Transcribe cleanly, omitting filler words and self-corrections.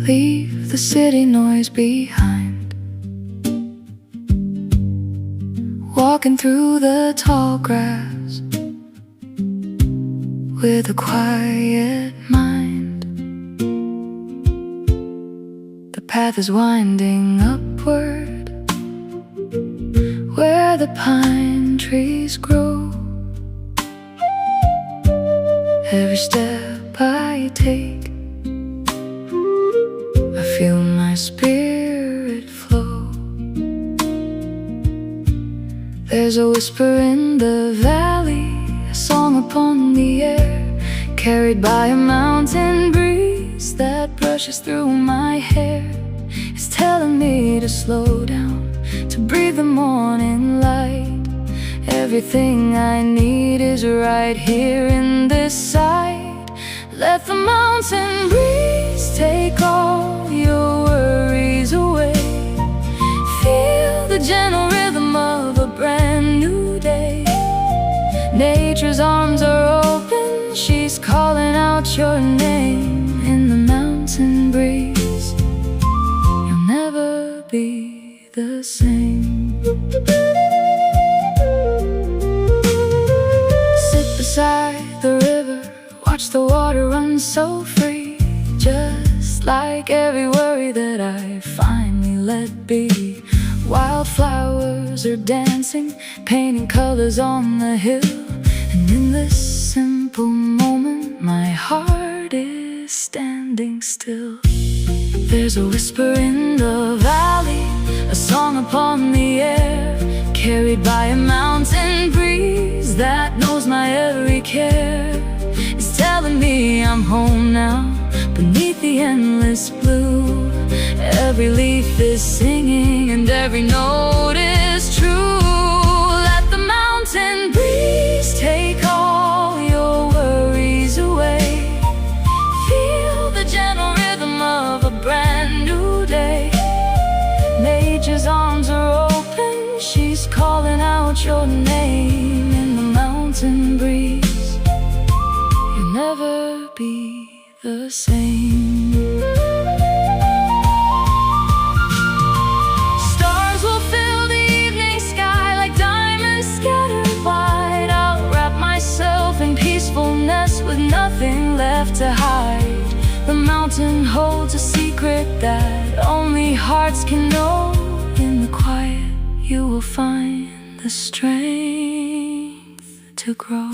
Leave the city noise behind. Walking through the tall grass with a quiet mind. The path is winding upward where the pine trees grow. Every step I take, I feel my spirit flow. There's a whisper in the valley, a song upon the air, carried by a mountain breeze that brushes through my hair. It's telling me to slow down, to breathe the morning light. Everything I need is right here in this sight. Let the mountain breeze take all your worries away. Feel the gentle rhythm of a brand new day. Nature's arms are open, she's calling out your name. In the mountain breeze, you'll never be the same. Sit beside the river, watch the water run so free. Just like every worry that I finally let be. Wildflowers are dancing, painting colors on the hill. And in this simple moment, my heart is standing still. There's a whisper in the valley, a song upon the air, carried by a mountain breeze that knows my every care. It's telling me I'm home now, beneath the endless blue. Every leaf is singing and every note is true. Let the mountain breeze take all your worries away. Feel the gentle rhythm of a brand new day. Nature's arms are open, she's calling out your name. In the mountain breeze, you'll never be the same. Stars will fill the evening sky like diamonds scattered wide. I'll wrap myself in peacefulness with nothing left to hide. The mountain holds a secret that only hearts can know. In the quiet you will find the strength to grow.